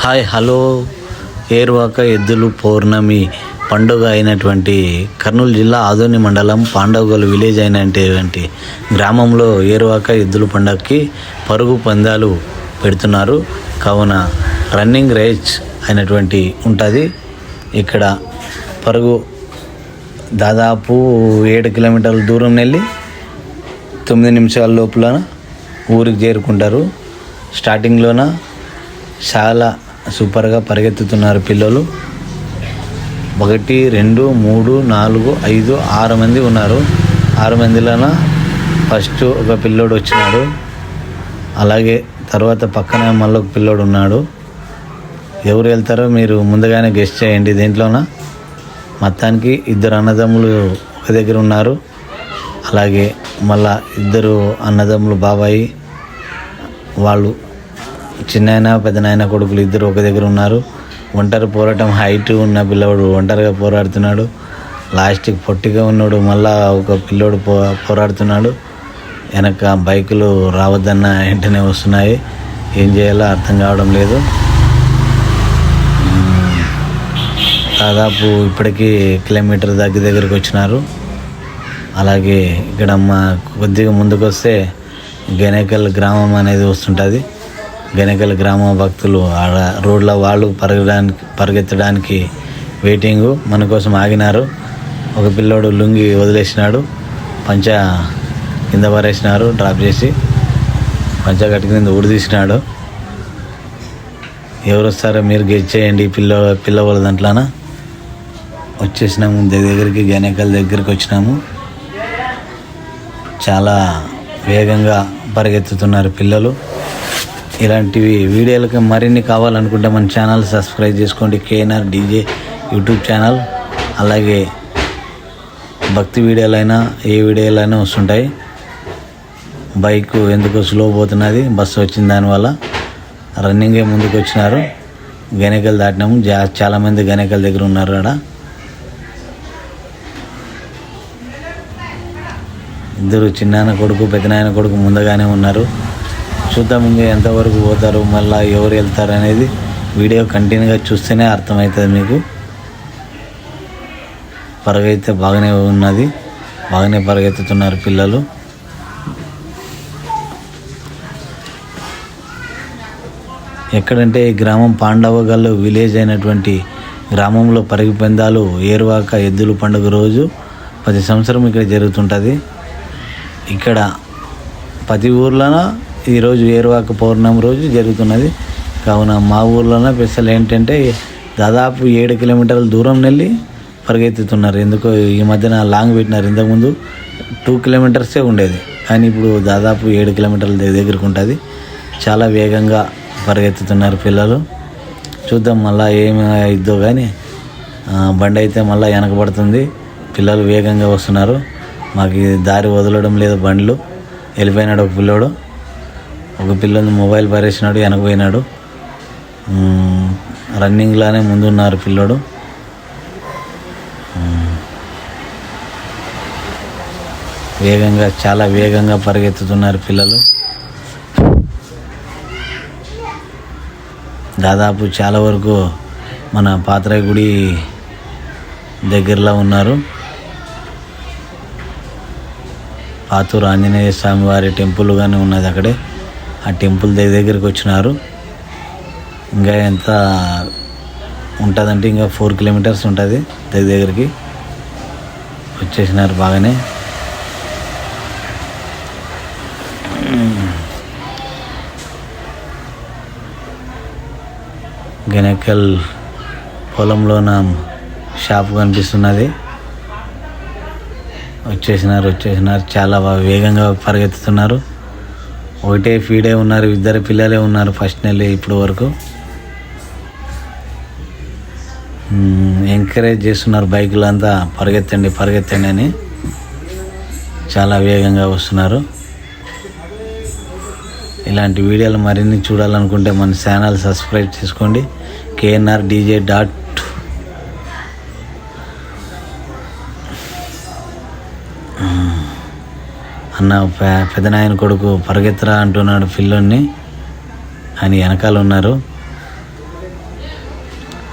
Hi hello ఏరువాక ఎద్దులు పౌర్ణమి పండుగ అయినటువంటి కర్నూలు జిల్లా ఆదోని మండలం పాండవగల్ విలేజ్ అయినటువంటి గ్రామంలో ఏరువాక ఎద్దుల పండుగకి పరుగు పందాలు పెడుతున్నారు. కావున రన్నింగ్ రేస్ అయినటువంటి ఉంటుంది. ఇక్కడ పరుగు దాదాపు 7 కిలోమీటర్ల దూరం వెళ్ళి 9 నిమిషాల లోపల ఊరికి చేరుకుంటారు. స్టార్టింగ్లోన చాలా సూపర్గా పరిగెత్తుతున్నారు పిల్లలు. 1 2 3 4 5 6 మంది ఉన్నారు. 6 మందిలోన ఫస్ట్ ఒక పిల్లోడు వచ్చినాడు. అలాగే తర్వాత పక్కన మళ్ళీ ఒక పిల్లోడు ఉన్నాడు. ఎవరు వెళ్తారో మీరు ముందుగానే గెస్ట్ చేయండి. దీంట్లోన మొత్తానికి 2 అన్నదమ్ములు ఒక దగ్గర ఉన్నారు. అలాగే మళ్ళా 2 అన్నదమ్ములు బాబాయి వాళ్ళు చిన్నాయన పెద్దనాయన కొడుకులు 2 ఒక దగ్గర ఉన్నారు. ఒంటరి పోరాటం హైట్ ఉన్న పిల్లవాడు ఒంటరిగా పోరాడుతున్నాడు. లాస్ట్కి పొట్టిగా ఉన్నాడు మళ్ళా ఒక పిల్లోడు పోరాడుతున్నాడు. వెనక బైకులు రావద్దన్న వెంటనే వస్తున్నాయి. ఏం చేయాలో అర్థం కావడం లేదు. దాదాపు ఇప్పటికీ కిలోమీటర్ దగ్గరికి వచ్చినారు. అలాగే ఇక్కడ కొద్దిగా ముందుకు వస్తే గెనేకల్ గ్రామం అనేది వస్తుంటుంది. గెనేకల్ గ్రామ భక్తులు రోడ్ల వాళ్ళు పరిగెత్తడానికి వెయిటింగు మన కోసం ఆగినారు. ఒక పిల్లోడు లుంగి వదిలేసినాడు, పంచ కింద పారేసినారు. డ్రాప్ చేసి పంచ కట్టి కింద ఊడిదీసినాడు. ఎవరు వస్తారో మీరు గెస్ చేయండి. పిల్లవాళ్ళ దాంట్లోన వచ్చేసినాము దగ్గరికి, గెనేకల్ దగ్గరికి వచ్చినాము. చాలా వేగంగా పరిగెత్తుతున్నారు పిల్లలు. ఇలాంటివి వీడియోలకి మరిన్ని కావాలనుకుంటే మన ఛానల్ సబ్స్క్రైబ్ చేసుకోండి. KNR DJ YouTube channel. అలాగే భక్తి వీడియోలైనా ఏ వీడియోలైనా వస్తుంటాయి. బైక్ ఎందుకు స్లో పోతున్నది, బస్సు వచ్చిన దానివల్ల. రన్నింగే ముందుకు వచ్చినారు. గెనేకల్ దాటినాము. చాలామంది గెనేకల్ దగ్గర ఉన్నారు. ఆడ 2 చిన్నాయన కొడుకు పెద్దనాయన కొడుకు ముందుగానే ఉన్నారు. చూద్దాం ఇంకా ఎంతవరకు పోతారు, మళ్ళీ ఎవరు వెళ్తారు అనేది వీడియో కంటిన్యూగా చూస్తేనే అర్థమవుతుంది మీకు. పరుగైతే బాగానే ఉన్నది, బాగానే పరిగెత్తుతున్నారు పిల్లలు. ఎక్కడంటే ఈ గ్రామం పాండవగల్ విలేజ్ అయినటువంటి గ్రామంలో పరుగు పందాలు ఏరువాక ఎద్దుల పండుగ రోజు ప్రతి సంవత్సరం ఇక్కడ జరుగుతుంటుంది. ఇక్కడ ప్రతి ఊర్లోన ఈరోజు ఏరువాక పౌర్ణమి రోజు జరుగుతున్నది. కావున మా ఊర్లోన స్పెషల్ ఏంటంటే దాదాపు 7 కిలోమీటర్ల దూరం వెళ్ళి పరిగెత్తుతున్నారు. ఎందుకో ఈ మధ్యన లాంగ్ పెట్టినారు. ఇంతకుముందు 2 కిలోమీటర్సే ఉండేది, కానీ ఇప్పుడు దాదాపు 7 కిలోమీటర్ల దగ్గరకు ఉంటుంది. చాలా వేగంగా పరిగెత్తుతున్నారు పిల్లలు. చూద్దాం మళ్ళీ ఏమి అయిద్దో కానీ బండి అయితే మళ్ళీ వెనకబడుతుంది. పిల్లలు వేగంగా వస్తున్నారు. మాకు దారి వదలడం లేదు. బండ్లు వెళ్ళిపోయినాడు ఒక పిల్లోడు. ఒక పిల్లని మొబైల్ పారేసినాడు, వెనకపోయినాడు. రన్నింగ్లానే ముందున్నారు పిల్లోడు. వేగంగా చాలా వేగంగా పరిగెత్తుతున్నారు పిల్లలు. దాదాపు చాలా వరకు మన పాత్రాయి గుడి దగ్గరలో ఉన్నారు. పాతూరు ఆంజనేయ స్వామి వారి టెంపుల్ కానీ ఉన్నది అక్కడే. ఆ టెంపుల్ దగ్గరికి వచ్చినారు. ఇంకా ఎంత ఉంటుందంటే ఇంకా 4 కిలోమీటర్స్ ఉంటుంది దగ్గరికి వచ్చేసినారు. బాగానే గెనేకల్ పొలంలోన షాప్ కనిపిస్తున్నది. వచ్చేసినారు. చాలా వేగంగా పరిగెత్తుతున్నారు. ఒకటే ఫీడే ఉన్నారు. 2 పిల్లలే ఉన్నారు ఫస్ట్ నెల ఇప్పుడు వరకు. ఎంకరేజ్ చేస్తున్నారు బైకులు అంతా, పరిగెత్తండి అని. చాలా వేగంగా వస్తున్నారు. ఇలాంటి వీడియోలు మరిన్ని చూడాలనుకుంటే మన ఛానల్ సబ్స్క్రైబ్ చేసుకోండి. కేఎన్ఆర్ డీజే అన్న పెద్దనాయన కొడుకు పరిగెత్తరా అంటున్నాడు పిల్లోని అని వెనకాల ఉన్నారు.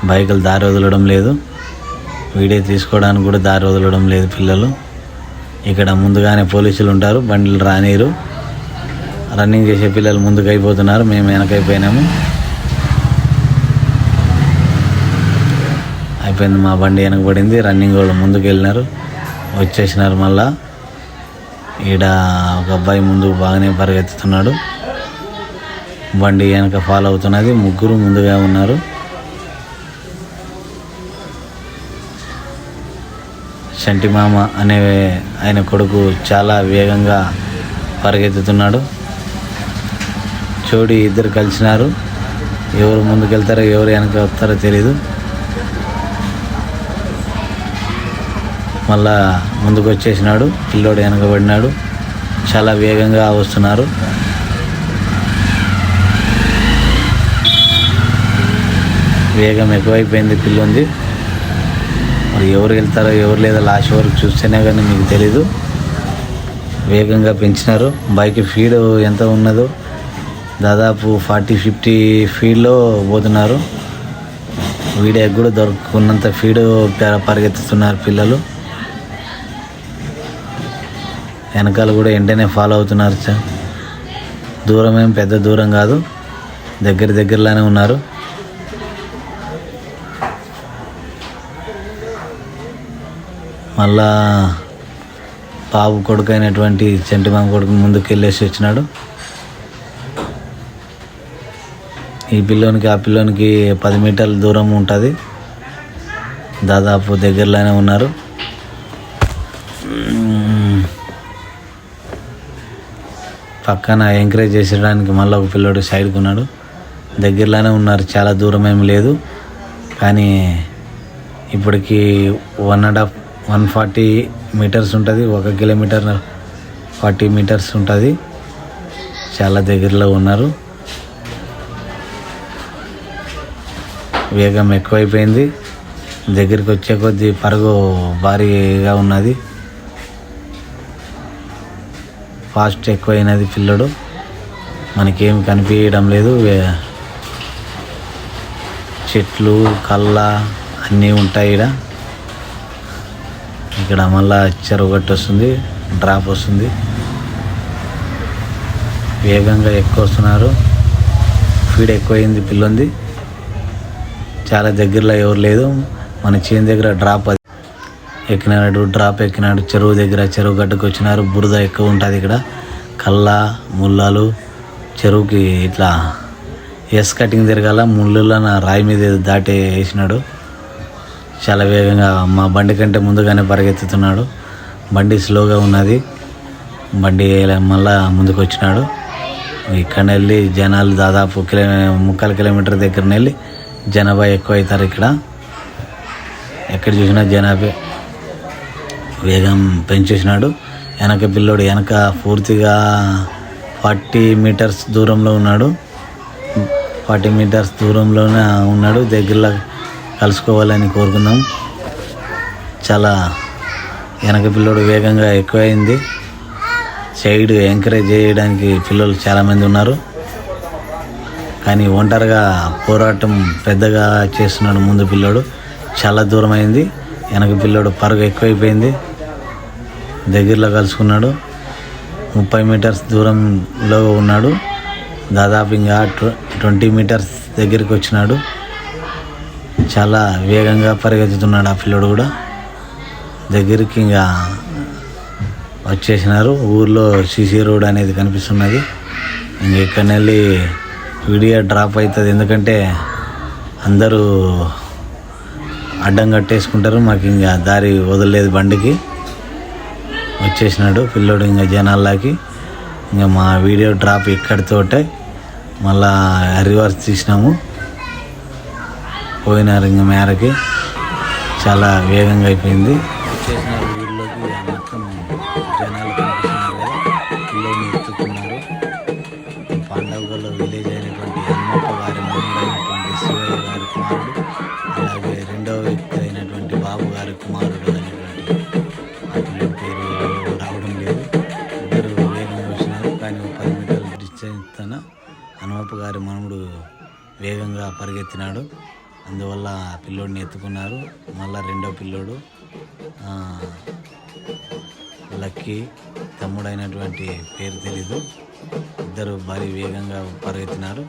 బైకులు దారి వదలడం లేదు, వీడియో తీసుకోవడానికి కూడా దారి వదలడం లేదు పిల్లలు. ఇక్కడ ముందుగానే పోలీసులు ఉంటారు, బండ్లు రానీరు. రన్నింగ్ చేసే పిల్లలు ముందుకు అయిపోతున్నారు, మేము వెనకైపోయినాము. అయిపోయింది, మా బండి వెనకబడింది. రన్నింగ్ వాళ్ళు ముందుకు వెళ్ళినారు, వచ్చేసినారు. మళ్ళా ఈడ ఒక అబ్బాయి ముందుకు బాగానే పరిగెత్తుతున్నాడు, బండి వెనక ఫాలో అవుతున్నది. ముగ్గురు ముందుగా ఉన్నారు. చంటి మామ అనే ఆయన కొడుకు చాలా వేగంగా పరిగెత్తుతున్నాడు. చోడి ఇద్దరు కలిసినారు, ఎవరు ముందుకు వెళ్తారో ఎవరు వెనక వస్తారో తెలీదు. మళ్ళా ముందుకు వచ్చేసినాడు, పిల్లోడు వెనకబడినాడు. చాలా వేగంగా వస్తున్నారు. వేగం ఎక్కువైపోయింది పిల్లుంది. మరి ఎవరు వెళ్తారో ఎవరు లేదో లాస్ట్ వరకు చూస్తేనే కానీ మీకు తెలీదు. వేగంగా పెంచినారు. బైక్ స్పీడ్ ఎంత ఉన్నదో దాదాపు 40-50 స్పీడ్లో పోతున్నారు. వీడియోకి కూడా దొరుకున్నంత స్పీడ్ పరిగెత్తుతున్నారు పిల్లలు. వెనకాల కూడా వెంటనే ఫాలో అవుతున్నారు. దూరం ఏం పెద్ద దూరం కాదు, దగ్గరలోనే ఉన్నారు. మళ్ళా బాబు కొడుకు అయినటువంటి చంటి మామ కొడుకు ముందుకు వెళ్ళేసి వచ్చినాడు. ఈ పిల్లోనికి ఆ పిల్లోనికి 10 మీటర్ల దూరం ఉంటుంది, దాదాపు దగ్గరలోనే ఉన్నారు. పక్కన ఎంకరేజ్ చేసేయడానికి మళ్ళీ ఒక పిల్లోడు సైడ్కి ఉన్నాడు. దగ్గరలోనే ఉన్నారు, చాలా దూరం ఏమి లేదు. కానీ ఇప్పటికి 140 మీటర్స్ ఉంటుంది, 1 కిలోమీటర్ 40 మీటర్స్ ఉంటుంది. చాలా దగ్గరలో ఉన్నారు. వేగం ఎక్కువైపోయింది. దగ్గరికి వచ్చే కొద్దీ పరుగు భారీగా ఉన్నది. ఫాస్ట్ ఎక్కువైనది పిల్లడు, మనకేం కనిపించడం లేదు. చెట్లు కళ్ళ అన్నీ ఉంటాయి. ఇక్కడ మళ్ళా చెరువు గట్టు వస్తుంది, డ్రాప్ వస్తుంది. వేగంగా ఎక్కువ వస్తున్నారు, స్పీడ్ ఎక్కువైంది పిల్లుంది. చాలా దగ్గరలో ఎవరు లేదు. మన చేను దగ్గర డ్రాప్ ఎక్కినాడు, డ్రాప్ ఎక్కినాడు. చెరువు దగ్గర చెరువు గడ్డకు వచ్చినారు. బురద ఎక్కువ ఉంటుంది ఇక్కడ, కళ్ళ ముళ్ళాలు. చెరువుకి ఇట్లా కటింగ్ తిరగాల, ముళ్ళున్న రాయి మీద దాటి వేసినాడు. చాలా వేగంగా మా బండి కంటే ముందుగానే పరిగెత్తుతున్నాడు. బండి స్లోగా ఉన్నది. బండి మళ్ళా ముందుకు వచ్చినాడు. ఇక్కడ వెళ్ళి జనాలు దాదాపు 3/4 కిలోమీటర్ దగ్గర వెళ్ళి జనాభా ఎక్కువ అవుతారు. ఇక్కడ ఎక్కడ చూసినా జనాభా. వేగం పెంచేసినాడు. వెనక పిల్లోడు వెనక పూర్తిగా 40 మీటర్స్ దూరంలో ఉన్నాడు. 40 మీటర్స్ దూరంలోనే ఉన్నాడు. దగ్గరలో కలుసుకోవాలని కోరుకుందాం. చాలా వెనక పిల్లోడు వేగంగా ఎక్కువైంది. సైడ్ ఎంకరేజ్ చేయడానికి పిల్లలు చాలామంది ఉన్నారు. కానీ ఒంటరిగా పోరాటం పెద్దగా చేస్తున్నాడు ముందు పిల్లోడు. చాలా దూరం అయింది. వెనక పిల్లోడు పరుగు ఎక్కువైపోయింది. దగ్గరలో కలుసుకున్నాడు. 30 మీటర్స్ దూరంలో ఉన్నాడు. దాదాపు ఇంకా 20 మీటర్స్ దగ్గరికి వచ్చినాడు. చాలా వేగంగా పరిగెత్తుతున్నాడు ఆ పిల్లోడు కూడా. దగ్గరికి ఇంకా వచ్చేసినారు. ఊర్లో సీసీ రోడ్ అనేది కనిపిస్తున్నది. ఇంకెక్కడి వెళ్ళి వీడియో డ్రాప్ అవుతుంది, ఎందుకంటే అందరూ అడ్డం కట్టేసుకుంటారు. మాకు ఇంకా దారి వదలలేదు బండికి. వచ్చేసినాడు పిల్లోడు ఇంకా జనాల్లోకి. ఇంకా మా వీడియో డ్రాప్ ఇక్కడితోటే మళ్ళా రివర్స్ తీసినాము. పోయినారు ఇంకా మేరకి. చాలా వేగంగా అయిపోయింది. వచ్చేసినారు ఊళ్ళోకి. మొత్తం జనాలు కనిపిస్తున్నారు కదా, పిల్లోని ఎత్తుకున్నారు. పాండవులలో విలేజ్ అయినటువంటి హనుమప్ప గారి మనవడైనటువంటి శివయ్య గారి కుమారుడు, అలాగే రెండవ వ్యక్తి అయినటువంటి బాబు గారి కుమారుడు అయినటువంటి ఆ పిల్లల పేరు రావడం లేదు. ఇద్దరు వేగంగా వచ్చినారు. కానీ 10 మీటర్ల డిస్టెన్స్ తన హనుమప్ప గారి మనముడు వేగంగా పరిగెత్తినాడు. అందువల్ల ఆ పిల్లోడిని ఎత్తుకున్నారు. మళ్ళా రెండో పిల్లోడు లక్కీ, తమ్ముడైనటువంటి పేరు తెలీదు, ఇద్దరు భారీ వేగంగా పరిగెత్తినారు.